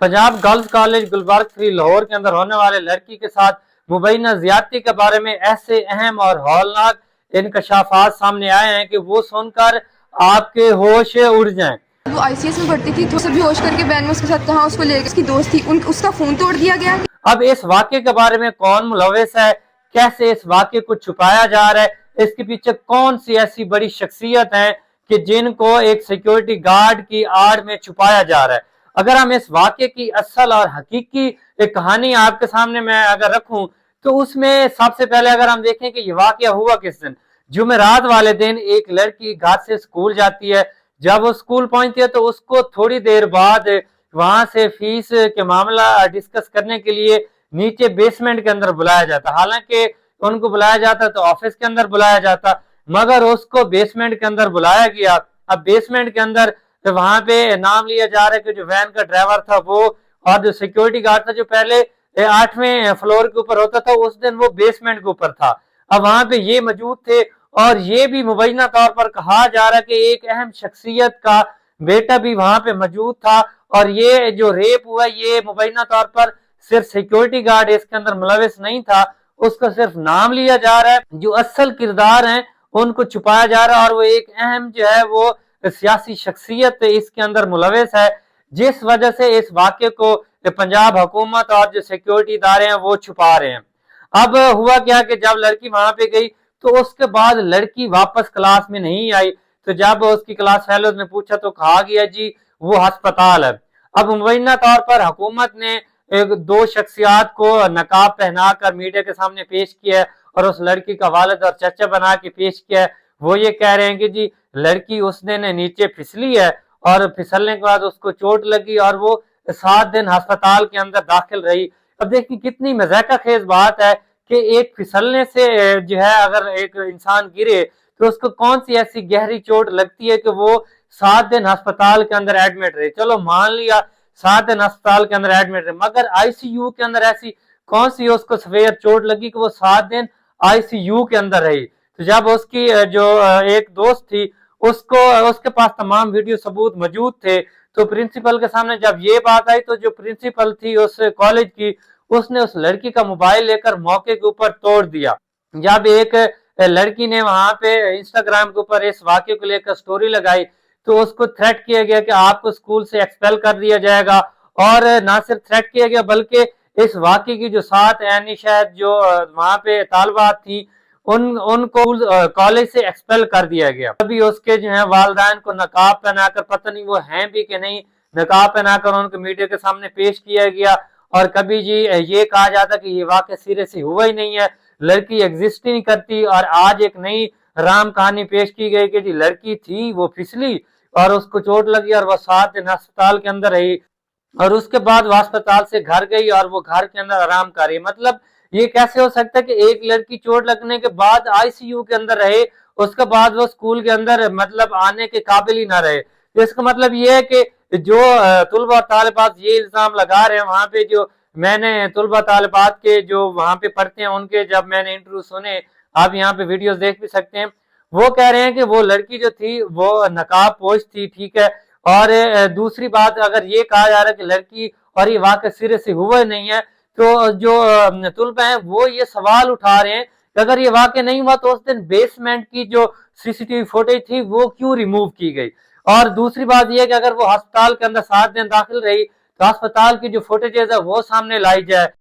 Punjab girls college Gulberg 3 Lahore के अंदर होने वाले लड़की के साथ मुबैना ज्यादती के बारे में ऐसे अहम और हौलनाक इंकशाफात सामने आए हैं कि वो सुनकर आपके होश उड़ जाएं। वो आईसीएस में पढ़ती थी तो सभी होश करके वैन में उसके साथ कहा उसको ले गए, उसकी दोस्त थी, उसका फोन तोड़ दिया गया। अब इस वाक़े के बारे में कौन मुलविस है, कैसे इस वाक़े को छुपाया जा रहा है, इसके पीछे कौन सी ऐसी बड़ी शख्सियत है कि जिनको एक सिक्योरिटी गार्ड की आड़ में छुपाया जा रहा है। अगर हम इस वाक़े की असल और हकीकी एक कहानी आपके सामने मैं अगर रखूं तो उसमें सबसे पहले अगर हम देखें कि ये वाक़या हुआ किस दिन, जुमेरात वाले दिन एक लड़की घर से स्कूल जाती है। जब वो स्कूल पहुंचती है तो उसको थोड़ी देर बाद वहां से फीस के मामला डिस्कस करने के लिए नीचे बेसमेंट के अंदर बुलाया जाता। हालांकि उनको बुलाया जाता तो ऑफिस के अंदर बुलाया जाता, मगर उसको बेसमेंट के अंदर बुलाया गया। अब बेसमेंट के अंदर तो वहां पे नाम लिया जा रहा है कि जो वैन का ड्राइवर था वो और जो सिक्योरिटी गार्ड था जो पहले 8वें फ्लोर के ऊपर होता था, उस दिन वो बेसमेंट के ऊपर था। अब वहां पे ये मौजूद थे और ये भी मुबैना तौर पर कहा जा रहा है कि एक अहम शख्सियत का बेटा भी वहां पे मौजूद था और ये जो रेप हुआ ये मुबैना तौर पर सिर्फ सिक्योरिटी गार्ड इसके अंदर मुलविस नहीं था, उसका सिर्फ नाम लिया जा रहा है। जो असल किरदार हैं उनको छुपाया जा रहा है और वो एक अहम जो है वो सियासी शख्सियत इसके अंदर मुलविस है, जिस वजह से इस वाक़े को पंजाब हुकूमत और जो सिक्योरिटी इदारे हैं वो छुपा रहे हैं। अब हुआ क्या कि जब लड़की वहां पे गई तो उसके बाद लड़की वापस क्लास में नहीं आई। तो जब उसकी क्लास फेलोज ने पूछा तो कहा गया जी वो अस्पताल है। अब मुबैना तौर पर हुकूमत ने एक 2 शख्सियात को नकाब पहना कर मीडिया के सामने पेश किया है और उस लड़की का वालिद और चचा बना के पेश किया है। वो ये कह रहे हैं कि जी लड़की उस दिन नीचे फिसली है और फिसलने के बाद उसको चोट लगी और वो 7 दिन अस्पताल के अंदर दाखिल रही। अब देखिए कितनी मज़ाक़ खेज बात है कि एक फिसलने से जो है अगर एक इंसान गिरे तो उसको कौन सी ऐसी गहरी चोट लगती है कि वो 7 दिन अस्पताल के अंदर एडमिट रहे। चलो मान लिया 7 दिन अस्पताल के अंदर एडमिट रहे, मगर आईसीयू के अंदर ऐसी कौन सी उसको सवेर चोट लगी कि वो 7 दिन आईसीयू के अंदर रही। तो जब उसकी जो एक दोस्त थी उसको उसके पास तमाम वीडियो सबूत मौजूद थे, तो प्रिंसिपल के सामने जब ये बात आई तो जो प्रिंसिपल थी उस कॉलेज की उसने उस लड़की का मोबाइल लेकर मौके के ऊपर तोड़ दिया। जब एक लड़की ने वहां पे इंस्टाग्राम के ऊपर इस वाक़े को लेकर स्टोरी लगाई तो उसको थ्रेट किया गया कि आपको स्कूल से एक्सपेल कर दिया जाएगा। और ना सिर्फ थ्रेट किया गया बल्कि इस वाक़े की जो 7 यानी शायद जो वहां पे तालबात थी उनको कॉलेज से एक्सपेल कर दिया गया। अभी उसके जो है वालिदैन को नकाब पहनाकर, पता नहीं वो हैं भी कि नहीं, नकाब पहनाकर उनको मीडिया के सामने पेश किया गया। और कभी जी ये कहा जाता कि ये वाक़या सिरे से हुआ ही नहीं है, लड़की एग्जिस्ट ही नहीं करती। और आज एक नई राम कहानी पेश की गई कि जी लड़की थी वो फिसली और उसको चोट लगी और वो 7 दिन अस्पताल के अंदर रही और उसके बाद वो अस्पताल से घर गई और वो घर के अंदर आराम कर रही। मतलब ये कैसे हो सकता है कि एक लड़की चोट लगने के बाद आईसीयू के अंदर रहे, उसके बाद वो स्कूल के अंदर मतलब आने के काबिल ही ना रहे। तो इसका मतलब ये है कि जो तुलबा और तालिबात ये इल्जाम लगा रहे हैं, वहां पे जो मैंने तुलबा तालिबात के जो वहां पे पढ़ते हैं उनके जब मैंने इंटरव्यू सुने, आप यहाँ पे वीडियोस देख भी सकते हैं, वो कह रहे हैं कि वो लड़की जो थी वो नकाब पोश थी, ठीक है। और दूसरी बात अगर ये कहा जा रहा है कि लड़की और ये वाक़या सिरे से हुआ नहीं है, तो जो तुलबा हैं वो ये सवाल उठा रहे हैं कि अगर ये वाक़या नहीं हुआ तो उस दिन बेसमेंट की जो सीसीटीवी फुटेज थी वो क्यों रिमूव की गई। और दूसरी बात यह है कि अगर वो अस्पताल के अंदर 7 दिन दाखिल रही तो अस्पताल की जो फुटेजेस है वो सामने लाई जाए।